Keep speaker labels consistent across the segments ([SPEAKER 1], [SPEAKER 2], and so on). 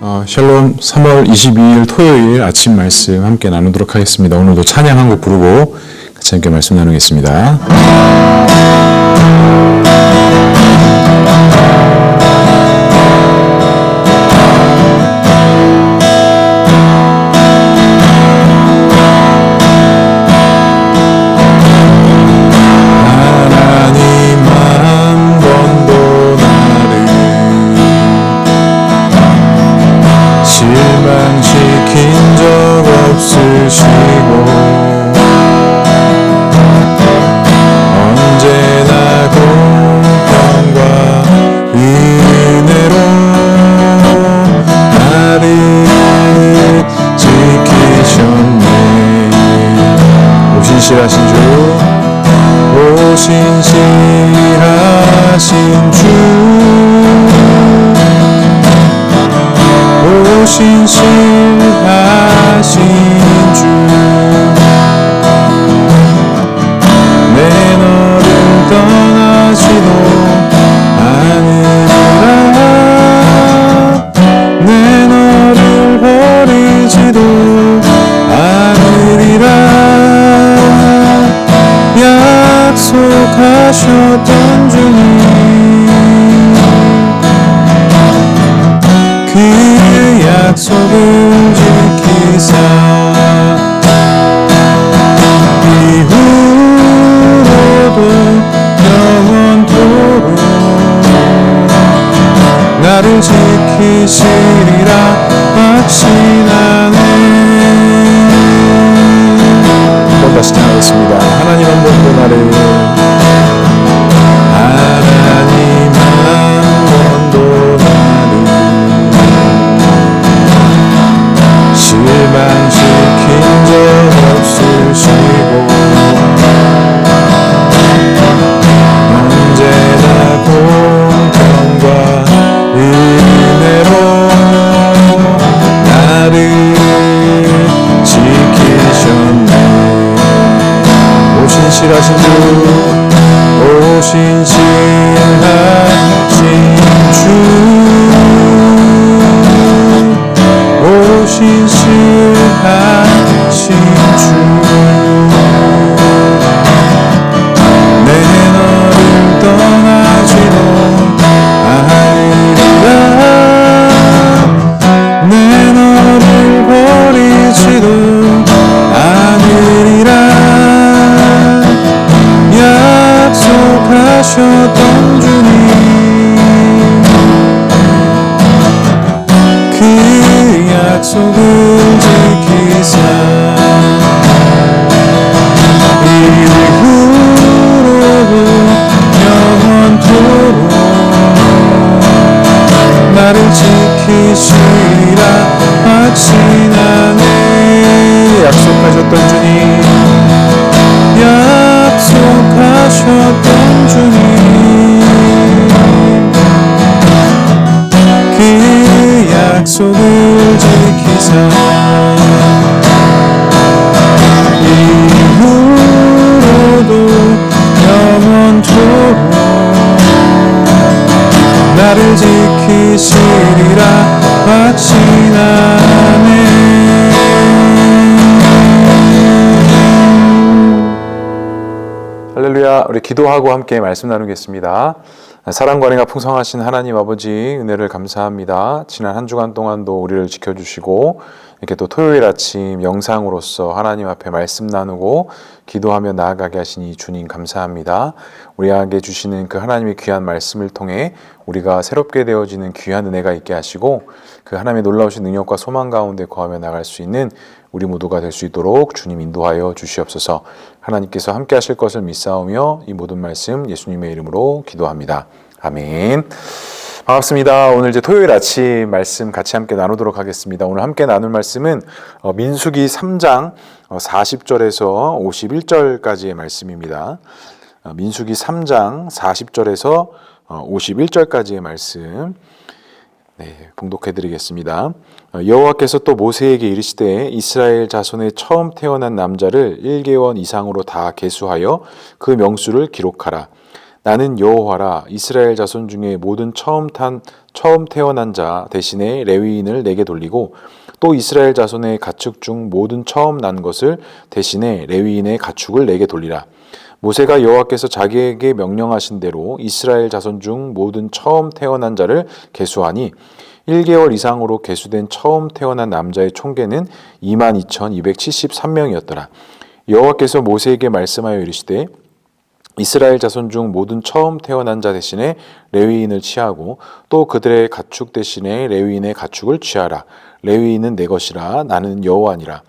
[SPEAKER 1] 샬롬 3월 22일 토요일 아침 말씀 함께 나누도록 하겠습니다. 오늘도 찬양 한 곡 부르고 같이 함께 말씀 나누겠습니다.
[SPEAKER 2] 실망시킨 적 없으시고 언제나 공평과 은혜로 나를 지키셨네. 오신실하신 주, 오신실하신 주, 오신실하신 주, 내 너를 떠나지도 않으리라, 내 너를 버리지도 않으리라 약속하셨던 주님, 그 약속을 지키사 이후로도 영원토록 나를 지키시리라 확신하네. 또 다시 찬양하겠습니다. 하나님 한 번도 나를, 하나님 한 번도 나를 실망시킨 적 없으시고 언제나 공평과 은혜로 나를 지키셨네. 오신실하신 주, 오신실하신 주, 오신실하신 주, 내 너를 떠나지도 않으리라, 내 너를 버리지도 않으리라 약속하셨던 주님, 그 약속을 지키사 이후로도 영원토록 나를 지키시리라 확신하네. 약속하셨던 주님, 약속하셨던 주님, 그 약속을 지키사 이후로도 영원토록 나를 지키시리라 확신하네.
[SPEAKER 1] 할렐루야. 우리 기도하고 함께 말씀 나누겠습니다. 사랑과 은혜가 풍성하신 하나님 아버지, 은혜를 감사합니다. 지난 한 주간 동안도 우리를 지켜주시고 이렇게 또 토요일 아침 영상으로서 하나님 앞에 말씀 나누고 기도하며 나아가게 하시니 주님 감사합니다. 우리에게 주시는 그 하나님의 귀한 말씀을 통해 우리가 새롭게 되어지는 귀한 은혜가 있게 하시고 그 하나님의 놀라우신 능력과 소망 가운데 거하며 나갈 수 있는 우리 모두가 될 수 있도록 주님 인도하여 주시옵소서. 하나님께서 함께 하실 것을 믿사오며 이 모든 말씀 예수님의 이름으로 기도합니다. 아멘. 반갑습니다. 오늘 이제 토요일 아침 말씀 같이 함께 나누도록 하겠습니다. 오늘 함께 나눌 말씀은 민수기 3장 40절에서 51절까지의 말씀입니다. 민수기 3장 40절에서 51절까지의 말씀 봉독해 드리겠습니다. 여호와께서 또 모세에게 이르시되 이스라엘 자손의 처음 태어난 남자를 1개월 이상으로 다 계수하여 그 명수를 기록하라. 나는 여호와라. 이스라엘 자손 중에 모든 처음 태어난 자 대신에 레위인을 내게 돌리고 또 이스라엘 자손의 가축 중 모든 처음 난 것을 대신에 레위인의 가축을 내게 돌리라. 모세가 여호와께서 자기에게 명령하신 대로 이스라엘 자손 중 모든 처음 태어난 자를 계수하니 1개월 이상으로 계수된 처음 태어난 남자의 총계는 22,273명이었더라. 여호와께서 모세에게 말씀하여 이르시되 이스라엘 자손 중 모든 처음 태어난 자 대신에 레위인을 취하고 또 그들의 가축 대신에 레위인의 가축을 취하라. 레위인은 내 것이라. 나는 여호와니라.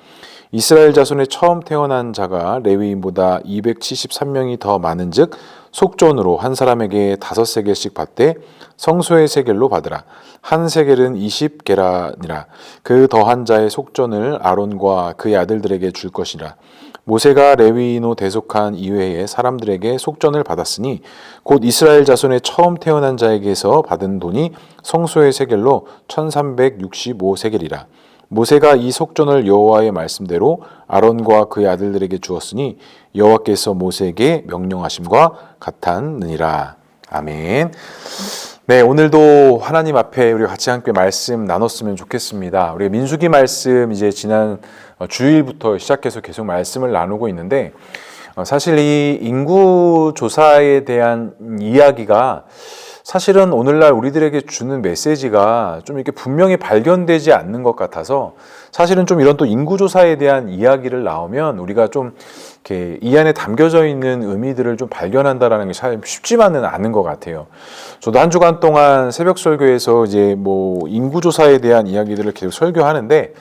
[SPEAKER 1] 이스라엘 자손의 처음 태어난 자가 레위인보다 273명이 더 많은즉 속전으로 한 사람에게 5세겔씩 받되 성소의 세겔로 받으라. 한 세겔은 20게라니라. 그 더한 자의 속전을 아론과 그의 아들들에게 줄 것이라. 모세가 레위인으로 대속한 이외에 사람들에게 속전을 받았으니 곧 이스라엘 자손의 처음 태어난 자에게서 받은 돈이 성소의 세겔로 1365세겔이라. 모세가 이 속전을 여호와의 말씀대로 아론과 그의 아들들에게 주었으니 여호와께서 모세에게 명령하심과 같았느니라. 아멘. 네, 오늘도 하나님 앞에 우리 같이 함께 말씀 나눴으면 좋겠습니다. 우리 민수기 말씀 이제 지난 주일부터 시작해서 계속 말씀을 나누고 있는데 사실 이 인구 조사에 대한 이야기가 사실은 오늘날 우리들에게 주는 메시지가 좀 이렇게 분명히 발견되지 않는 것 같아서 사실은 좀 이런 또 인구조사에 대한 이야기를 나오면 우리가 좀 이렇게 이 안에 담겨져 있는 의미들을 좀 발견한다라는 게 참 쉽지만은 않은 것 같아요. 저도 한 주간 동안 새벽 설교에서 이제 뭐 인구조사에 대한 이야기들을 계속 설교하는데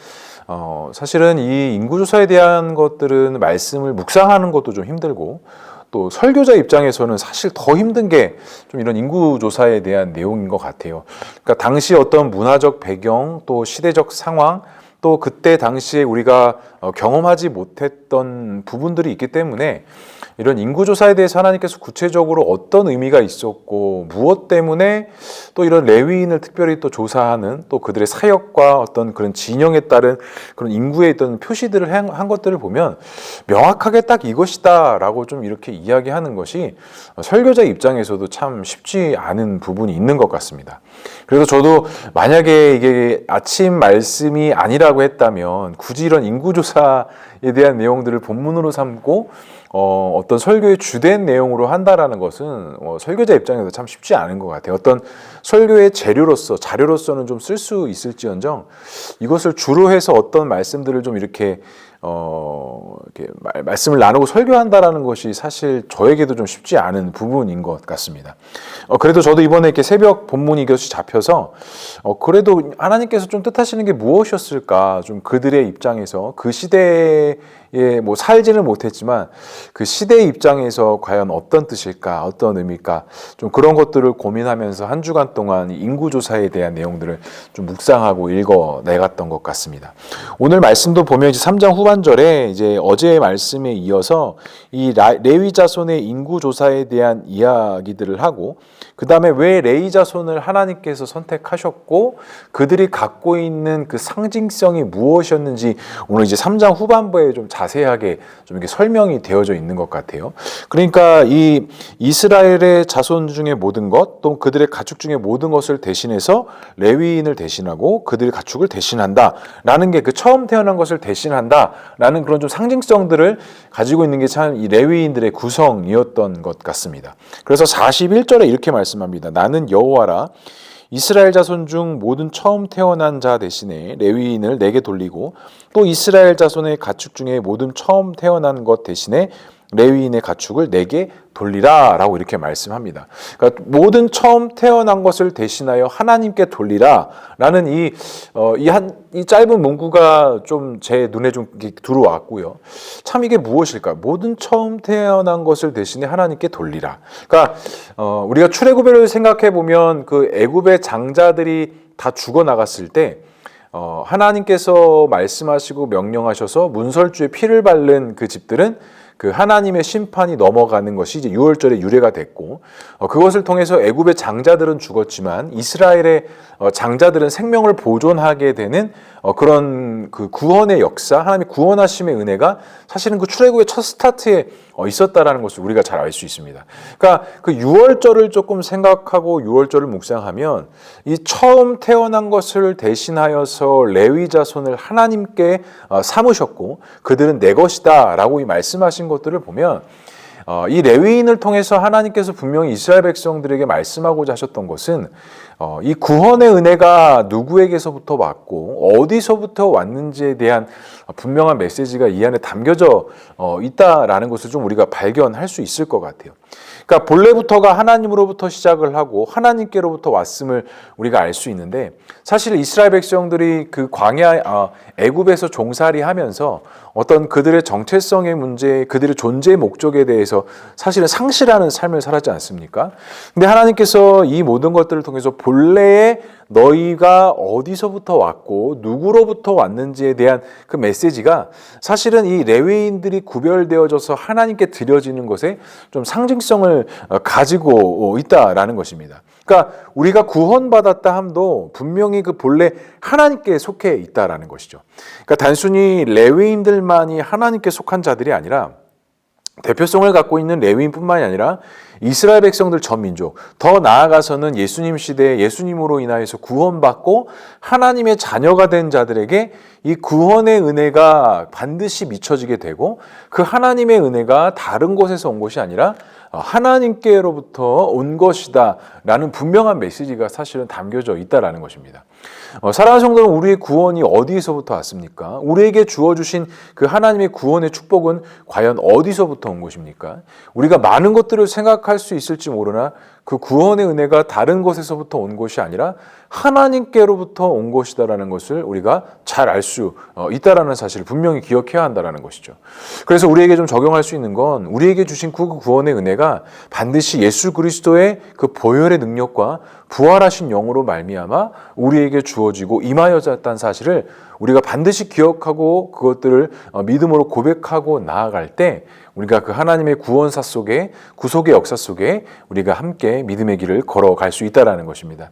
[SPEAKER 1] 사실은 이 인구조사에 대한 것들은 말씀을 묵상하는 것도 좀 힘들고 또 설교자 입장에서는 사실 더 힘든 게 좀 이런 인구조사에 대한 내용인 것 같아요. 그러니까 당시 어떤 문화적 배경, 또 시대적 상황, 또 그때 당시에 우리가 경험하지 못했던 부분들이 있기 때문에 이런 인구조사에 대해서 하나님께서 구체적으로 어떤 의미가 있었고 무엇 때문에 또 이런 레위인을 특별히 또 조사하는 또 그들의 사역과 어떤 그런 진영에 따른 그런 인구에 있던 표시들을 한 것들을 보면 명확하게 딱 이것이다 라고 좀 이렇게 이야기하는 것이 설교자 입장에서도 참 쉽지 않은 부분이 있는 것 같습니다. 그래서 저도 만약에 이게 아침 말씀이 아니라고 했다면 굳이 이런 인구조사에 대한 내용들을 본문으로 삼고 어떤 설교의 주된 내용으로 한다라는 것은 설교자 입장에서 참 쉽지 않은 것 같아요. 어떤 설교의 재료로서 자료로서는 좀 쓸 수 있을지언정 이것을 주로 해서 어떤 말씀들을 좀 이렇게 말씀을 나누고 설교한다라는 것이 사실 저에게도 좀 쉽지 않은 부분인 것 같습니다. 그래도 저도 이번에 이렇게 새벽 본문 이것이 잡혀서 그래도 하나님께서 좀 뜻하시는 게 무엇이었을까? 좀 그들의 입장에서 그 시대에 뭐 살지는 못했지만 그 시대의 입장에서 과연 어떤 뜻일까? 어떤 의미일까? 좀 그런 것들을 고민하면서 한 주간 동안 인구조사에 대한 내용들을 좀 묵상하고 읽어내갔던 것 같습니다. 오늘 말씀도 보면 이제 3장 후반절에 이제 어제의 말씀에 이어서 이 레위 자손의 인구조사에 대한 이야기들을 하고 그 다음에 왜 레위 자손을 하나님께서 선택하셨고 그들이 갖고 있는 그 상징성이 무엇이었는지 오늘 이제 3장 후반부에 좀 자세하게 좀 이렇게 설명이 되어져 있는 것 같아요. 그러니까 이 이스라엘의 자손 중에 모든 것, 또 그들의 가축 중에 모든 것을 대신해서 레위인을 대신하고 그들의 가축을 대신한다라는 게 그 처음 태어난 것을 대신한다라는 그런 좀 상징성들을 가지고 있는 게 참 이 레위인들의 구성이었던 것 같습니다. 그래서 41절에 이렇게 말씀합니다. 나는 여호와라. 이스라엘 자손 중 모든 처음 태어난 자 대신에 레위인을 내게 돌리고 또 이스라엘 자손의 가축 중에 모든 처음 태어난 것 대신에 레위인의 가축을 내게 돌리라 라고 이렇게 말씀합니다. 그러니까 모든 처음 태어난 것을 대신하여 하나님께 돌리라 라는 이 짧은 문구가 좀 제 눈에 좀 들어왔고요. 참 이게 무엇일까? 모든 처음 태어난 것을 대신해 하나님께 돌리라. 그러니까 우리가 출애굽을 생각해 보면 그 애굽의 장자들이 다 죽어 나갔을 때 하나님께서 말씀하시고 명령하셔서 문설주에 피를 바른 그 집들은 그 하나님의 심판이 넘어가는 것이 이제 6월절의 유래가 됐고 그것을 통해서 애굽의 장자들은 죽었지만 이스라엘의 장자들은 생명을 보존하게 되는 그런 그 구원의 역사, 하나님의 구원하심의 은혜가 사실은 그 출애굽의 첫 스타트에 있었다라는 것을 우리가 잘 알 수 있습니다. 그러니까 그 유월절을 조금 생각하고 유월절을 묵상하면 이 처음 태어난 것을 대신하여서 레위 자손을 하나님께 삼으셨고 그들은 내 것이다라고 이 말씀하신 것들을 보면 이 레위인을 통해서 하나님께서 분명히 이스라엘 백성들에게 말씀하고자 하셨던 것은 이 구원의 은혜가 누구에게서부터 왔고 어디서부터 왔는지에 대한 분명한 메시지가 이 안에 담겨져 있다라는 것을 좀 우리가 발견할 수 있을 것 같아요. 그러니까 본래부터가 하나님으로부터 시작을 하고 하나님께로부터 왔음을 우리가 알 수 있는데 사실 이스라엘 백성들이 그 광야 애굽에서 종살이하면서 어떤 그들의 정체성의 문제, 그들의 존재의 목적에 대해서 사실은 상실하는 삶을 살았지 않습니까? 근데 하나님께서 이 모든 것들을 통해서 본래의 너희가 어디서부터 왔고 누구로부터 왔는지에 대한 그 메시지가 사실은 이 레위인들이 구별되어져서 하나님께 드려지는 것에 좀 상징성을 가지고 있다라는 것입니다. 그러니까 우리가 구원받았다 함도 분명히 그 본래 하나님께 속해 있다라는 것이죠. 그러니까 단순히 레위인들만이 하나님께 속한 자들이 아니라 대표성을 갖고 있는 레위인뿐만이 아니라 이스라엘 백성들 전 민족, 더 나아가서는 예수님 시대에 예수님으로 인하여서 구원받고 하나님의 자녀가 된 자들에게 이 구원의 은혜가 반드시 미쳐지게 되고 그 하나님의 은혜가 다른 곳에서 온 것이 아니라 하나님께로부터 온 것이다 라는 분명한 메시지가 사실은 담겨져 있다라는 것입니다. 사랑하는 성도는 우리의 구원이 어디에서부터 왔습니까? 우리에게 주어주신 그 하나님의 구원의 축복은 과연 어디서부터 온 것입니까? 우리가 많은 것들을 생각할 수 있을지 모르나 그 구원의 은혜가 다른 곳에서부터 온 것이 아니라 하나님께로부터 온 것이다라는 것을 우리가 잘 알 수 있다라는 사실을 분명히 기억해야 한다라는 것이죠. 그래서 우리에게 좀 적용할 수 있는 건 우리에게 주신 그 구원의 은혜가 반드시 예수 그리스도의 그 보혈의 능력과 부활하신 영으로 말미암아 우리에게 주어지고 임하여졌다는 사실을 우리가 반드시 기억하고 그것들을 믿음으로 고백하고 나아갈 때 우리가 그 하나님의 구원사 속에 구속의 역사 속에 우리가 함께 믿음의 길을 걸어갈 수 있다라는 것입니다.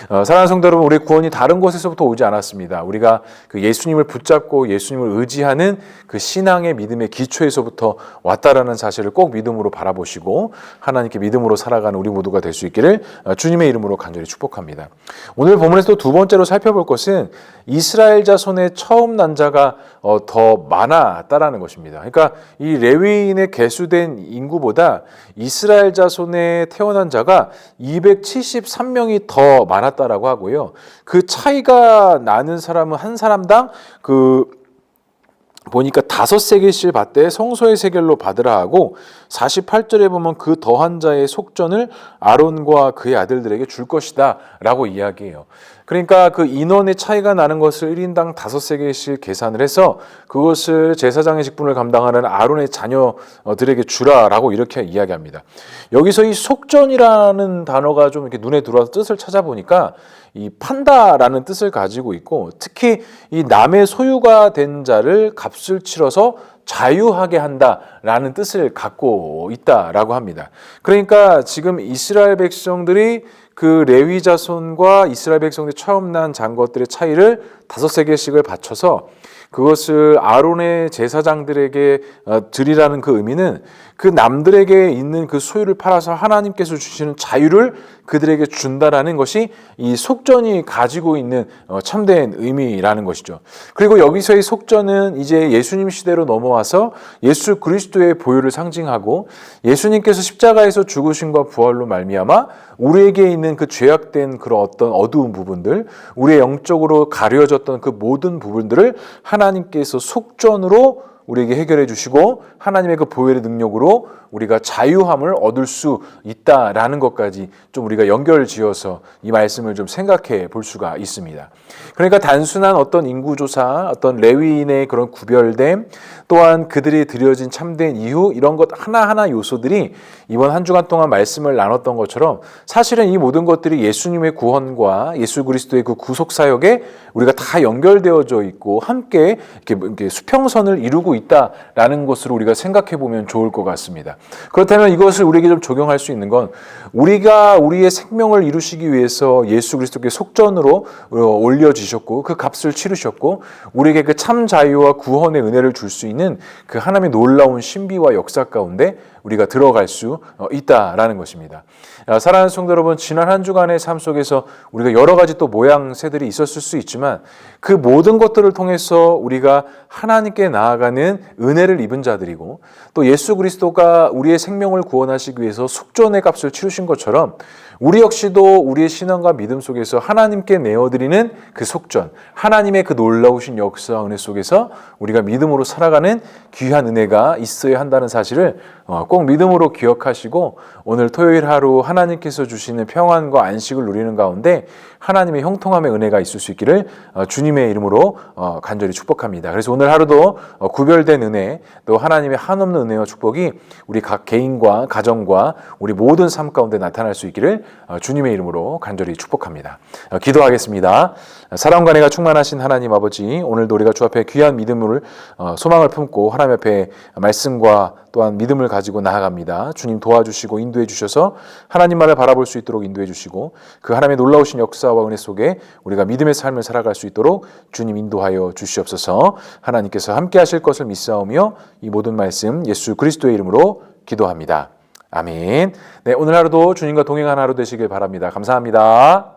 [SPEAKER 1] 사랑하는 성도 여러분, 우리의 구원이 다른 곳에서부터 오지 않았습니다. 우리가 그 예수님을 붙잡고 예수님을 의지하는 그 신앙의 믿음의 기초에서부터 왔다라는 사실을 꼭 믿음으로 바라보시고 하나님께 믿음으로 살아가는 우리 모두가 될 수 있기를 주님의 이름으로 간절히 축복합니다. 오늘 본문에서 또 두 번째로 살펴볼 것은 이스라엘 자손의 처음 난 자가 더 많았다라는 것입니다. 그러니까 이 레위인의 계수된 인구보다 이스라엘 자손에 태어난 자가 273명이 더 많았다라고 하고요. 그 차이가 나는 사람은 한 사람당 보니까 5세겔씩 받되 성소의 세겔로 받으라 하고 48절에 보면 그 더한 자의 속전을 아론과 그의 아들들에게 줄 것이다 라고 이야기해요. 그러니까 그 인원의 차이가 나는 것을 1인당 5세겔씩 계산을 해서 그것을 제사장의 직분을 감당하는 아론의 자녀들에게 주라라고 이렇게 이야기합니다. 여기서 이 속전이라는 단어가 좀 이렇게 눈에 들어와서 뜻을 찾아보니까 이 판다라는 뜻을 가지고 있고 특히 이 남의 소유가 된 자를 값을 치러서 자유하게 한다라는 뜻을 갖고 있다라고 합니다. 그러니까 지금 이스라엘 백성들이 그 레위 자손과 이스라엘 백성들이 처음 난 잔 것들의 차이를 5세겔씩을 바쳐서 그것을 아론의 제사장들에게 드리라는 그 의미는 그 남들에게 있는 그 소유를 팔아서 하나님께서 주시는 자유를 그들에게 준다라는 것이 이 속전이 가지고 있는 참된 의미라는 것이죠. 그리고 여기서의 속전은 이제 예수님 시대로 넘어와서 예수 그리스도의 보혈을 상징하고 예수님께서 십자가에서 죽으심과 부활로 말미암아 우리에게 있는 그 죄악된 그런 어떤 어두운 부분들, 우리의 영적으로 가려졌던 그 모든 부분들을 하나님께서 속전으로 우리에게 해결해 주시고 하나님의 그 보혈의 능력으로 우리가 자유함을 얻을 수 있다라는 것까지 좀 우리가 연결지어서 이 말씀을 좀 생각해 볼 수가 있습니다. 그러니까 단순한 어떤 인구조사, 어떤 레위인의 그런 구별됨, 또한 그들이 드려진 참된 이유 이런 것 하나하나 요소들이 이번 한 주간 동안 말씀을 나눴던 것처럼 사실은 이 모든 것들이 예수님의 구원과 예수 그리스도의 그 구속 사역에 우리가 다 연결되어져 있고 함께 이렇게 수평선을 이루고 있다라는 것으로 우리가 생각해 보면 좋을 것 같습니다. 그렇다면 이것을 우리에게 좀 적용할 수 있는 건 우리가 우리의 생명을 이루시기 위해서 예수 그리스도께 속전으로 올려지셨고 그 값을 치르셨고 우리에게 그 참 자유와 구원의 은혜를 줄 수 있는 그 하나님의 놀라운 신비와 역사 가운데 우리가 들어갈 수 있다라는 것입니다. 사랑하는 성도 여러분, 지난 한 주간의 삶 속에서 우리가 여러 가지 또 모양새들이 있었을 수 있지만 그 모든 것들을 통해서 우리가 하나님께 나아가는 은혜를 입은 자들이고 또 예수 그리스도가 우리의 생명을 구원하시기 위해서 속전의 값을 치르신 것처럼 우리 역시도 우리의 신앙과 믿음 속에서 하나님께 내어드리는 그 속전, 하나님의 그 놀라우신 역사와 은혜 속에서 우리가 믿음으로 살아가는 귀한 은혜가 있어야 한다는 사실을 꼭 믿음으로 기억하시고 오늘 토요일 하루 하나님께서 주시는 평안과 안식을 누리는 가운데 하나님의 형통함의 은혜가 있을 수 있기를 주님의 이름으로 간절히 축복합니다. 그래서 오늘 하루도 구별된 은혜, 또 하나님의 한없는 은혜와 축복이 우리 각 개인과 가정과 우리 모든 삶 가운데 나타날 수 있기를 주님의 이름으로 간절히 축복합니다. 기도하겠습니다. 사랑과 은혜가 충만하신 하나님 아버지, 오늘도 우리가 주 앞에 귀한 믿음을 소망을 품고 하나님 앞에 말씀과 또한 믿음을 가지고 나아갑니다. 주님 도와주시고 인도해 주셔서 하나님만을 바라볼 수 있도록 인도해 주시고 그 하나님의 놀라우신 역사와 은혜 속에 우리가 믿음의 삶을 살아갈 수 있도록 주님 인도하여 주시옵소서. 하나님께서 함께 하실 것을 믿사오며 이 모든 말씀 예수 그리스도의 이름으로 기도합니다. 아멘. 네, 오늘 하루도 주님과 동행하는 하루 되시길 바랍니다. 감사합니다.